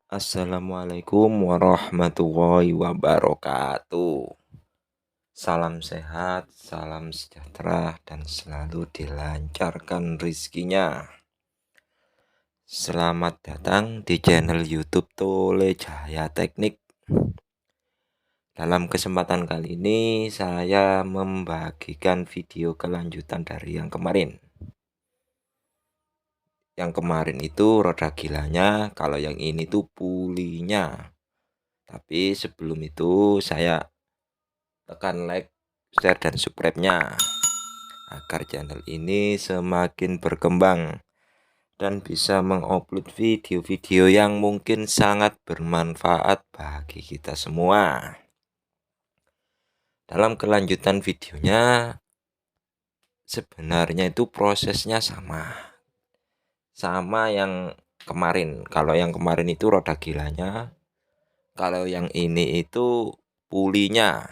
Assalamualaikum warahmatullahi wabarakatuh. Salam sehat, salam sejahtera, dan selalu dilancarkan rizkinya. Selamat datang di channel YouTube Tole Cahaya Teknik. Dalam kesempatan kali ini saya membagikan video kelanjutan dari yang kemarin. Yang kemarin itu roda gilanya, kalau yang ini tuh pulinya. Tapi sebelum itu saya tekan like, share, dan subscribe-nya agar channel ini semakin berkembang dan bisa mengupload video-video yang mungkin sangat bermanfaat bagi kita semua. Dalam kelanjutan videonya, sebenarnya itu prosesnya sama yang kemarin. Kalau yang kemarin itu roda gilanya, kalau yang ini itu pulinya.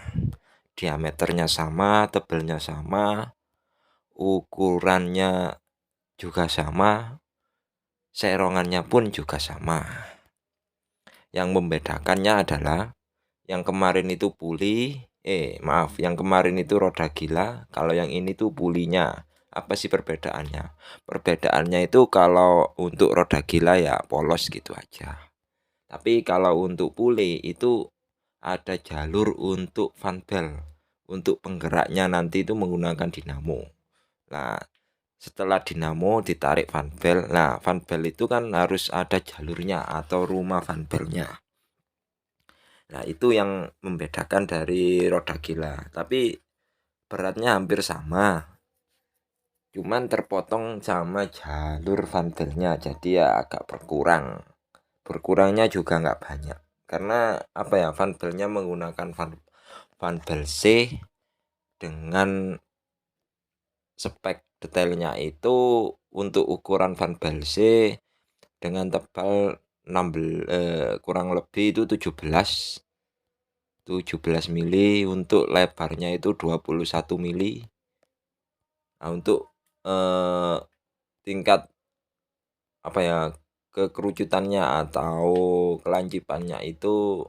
Diameternya sama, tebalnya sama, ukurannya juga sama, serongannya pun juga sama. Yang membedakannya adalah yang kemarin itu yang kemarin itu roda gila, kalau yang ini tuh pulinya. Apa sih perbedaannya? Perbedaannya itu kalau untuk roda gila ya polos gitu aja. Tapi kalau untuk puli itu ada jalur untuk fan belt. Untuk penggeraknya nanti itu menggunakan dinamo. Nah, setelah dinamo ditarik fan belt. Nah, fan belt itu kan harus ada jalurnya atau rumah fan beltnya. Nah, itu yang membedakan dari roda gila. Tapi beratnya hampir sama. Cuman terpotong sama jalur fan beltnya. Jadi ya agak berkurang. Berkurangnya juga nggak banyak. Karena apa ya, fan beltnya menggunakan fan belt C dengan spek detailnya itu untuk ukuran fan belt C dengan tebal 16 kurang lebih itu 17 mili, untuk lebarnya itu 21 mili. Nah, untuk tingkat apa ya, kekerucutannya atau kelancipannya itu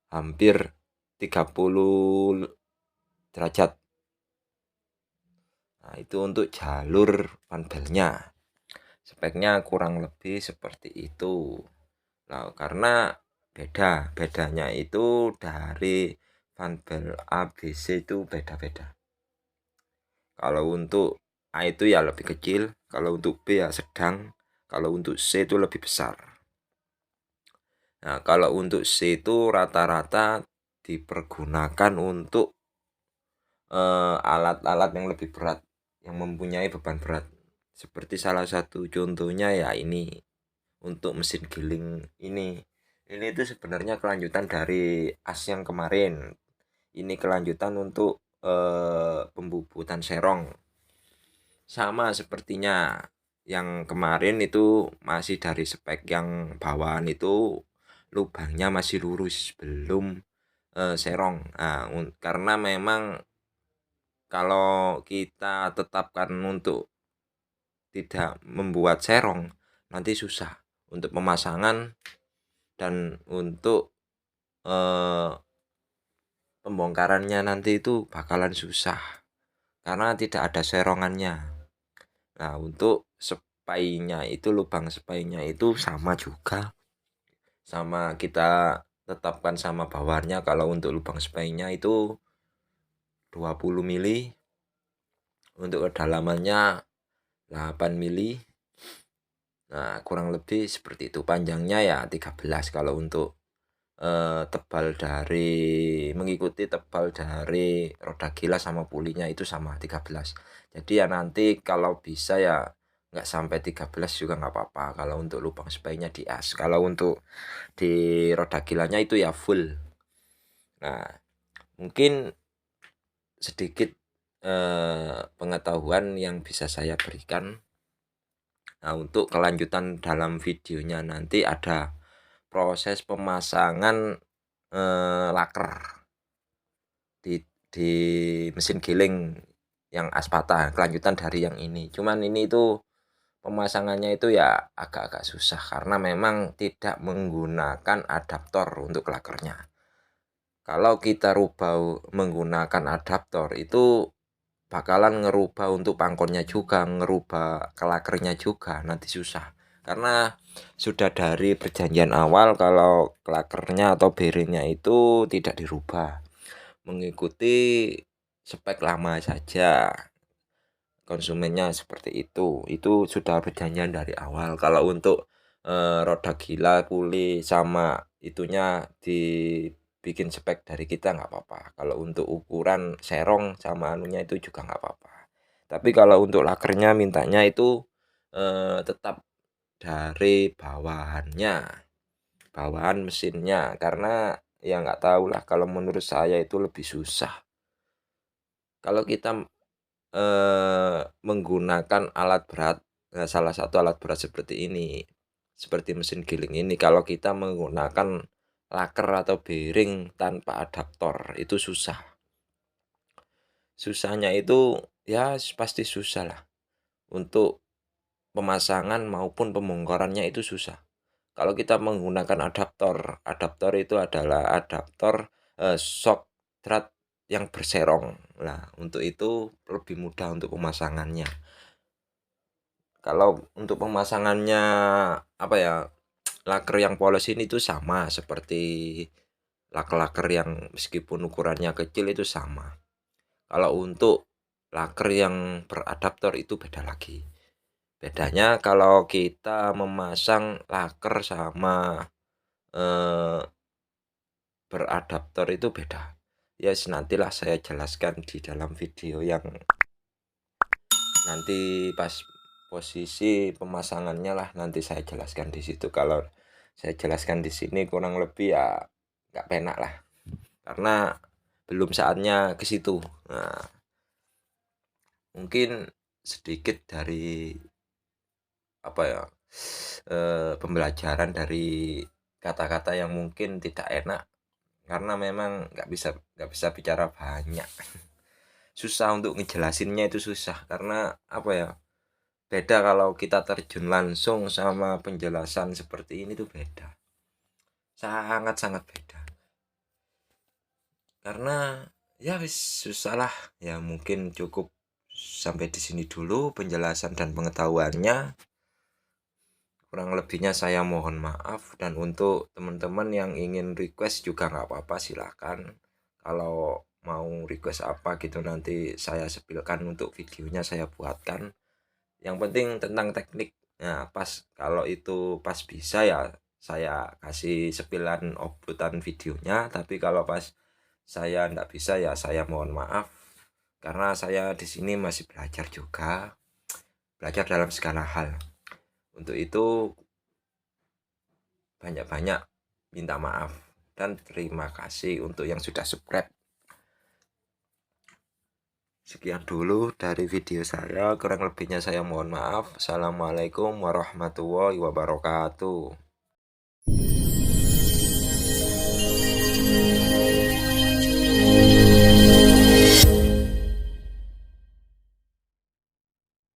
hampir 30 derajat. Nah, itu untuk jalur fan beltnya. Speknya kurang lebih seperti itu. Nah, karena bedanya itu dari fan belt ABC itu beda-beda. Kalau untuk A itu ya lebih kecil, kalau untuk B ya sedang, kalau untuk C itu lebih besar. Nah, kalau untuk C itu rata-rata dipergunakan untuk alat-alat yang lebih berat, yang mempunyai beban berat. Seperti salah satu contohnya ya ini, untuk mesin giling ini. Ini itu sebenarnya kelanjutan dari as yang kemarin. Ini kelanjutan untuk pembubutan serong. Sama sepertinya yang kemarin itu masih dari spek yang bawahan itu lubangnya masih lurus, belum serong. Nah, karena memang kalau kita tetapkan untuk tidak membuat serong, nanti susah untuk pemasangan dan untuk pembongkarannya nanti itu bakalan susah karena tidak ada serongannya. Nah, untuk spainya itu, lubang spainya itu sama juga, sama kita tetapkan sama bawahannya. Kalau untuk lubang spainya itu 20 mili, untuk kedalamannya 8 mili. Nah, kurang lebih seperti itu. Panjangnya ya 13 kalau untuk tebal dari mengikuti tebal dari roda gila sama pulinya itu sama 13. Jadi ya nanti kalau bisa ya nggak sampai 13 juga nggak apa-apa kalau untuk lubang spainya di as. Kalau untuk di roda gilanya itu ya full. Nah, mungkin sedikit pengetahuan yang bisa saya berikan. Nah, untuk kelanjutan dalam videonya nanti ada proses pemasangan laker di mesin giling yang as patah, kelanjutan dari yang ini. Cuman ini itu pemasangannya itu ya agak-agak susah karena memang tidak menggunakan adaptor untuk klakernya. Kalau kita rubah menggunakan adaptor itu bakalan ngerubah untuk pangkonnya juga, ngerubah klakernya juga, nanti susah. Karena sudah dari perjanjian awal kalau klakernya atau bearingnya itu tidak dirubah, mengikuti spek lama saja. Konsumennya seperti itu sudah perjanjian dari awal. Kalau untuk roda gila, puli sama itunya dibikin spek dari kita nggak apa-apa. Kalau untuk ukuran serong sama anunya itu juga nggak apa-apa. Tapi kalau untuk lakernya mintanya itu tetap dari bawahan mesinnya, karena ya nggak tahu lah, kalau menurut saya itu lebih susah. Kalau kita menggunakan alat berat, salah satu alat berat seperti ini, seperti mesin giling ini, kalau kita menggunakan laker atau bearing tanpa adaptor itu susah. Susahnya itu ya pasti susah lah. Untuk pemasangan maupun pembongkarannya itu susah. Kalau kita menggunakan adaptor itu adalah adaptor shock drat yang berserong. Nah, untuk itu lebih mudah untuk pemasangannya. Kalau untuk pemasangannya apa ya, laker yang polos ini itu sama seperti laker-laker yang meskipun ukurannya kecil itu sama. Kalau untuk laker yang beradaptor itu beda lagi. Bedanya kalau kita memasang laker sama beradaptor itu beda. Ya yes, nantilah saya jelaskan di dalam video yang nanti pas posisi pemasangannya lah, nanti saya jelaskan di situ. Kalau saya jelaskan di sini kurang lebih ya nggak penak lah, karena belum saatnya ke situ. Nah, mungkin sedikit dari apa ya, pembelajaran dari kata-kata yang mungkin tidak enak, karena memang nggak bisa bicara banyak. Susah untuk ngejelasinnya, itu susah karena apa ya, beda kalau kita terjun langsung sama penjelasan seperti ini tuh beda, sangat-sangat beda. Karena ya wis susah lah ya, mungkin cukup sampai di sini dulu penjelasan dan pengetahuannya. Kurang lebihnya saya mohon maaf, dan untuk teman-teman yang ingin request juga nggak apa-apa, silakan. Kalau mau request apa gitu nanti saya sepilkan untuk videonya, saya buatkan. Yang penting tentang teknik. Nah, pas kalau itu pas bisa ya saya kasih sepilan uploadan videonya, tapi kalau pas saya nggak bisa ya saya mohon maaf, karena saya di sini masih belajar juga, belajar dalam segala hal. Untuk itu banyak-banyak minta maaf dan terima kasih untuk yang sudah subscribe. Sekian dulu dari video saya, kurang lebihnya saya mohon maaf. Assalamualaikum warahmatullahi wabarakatuh.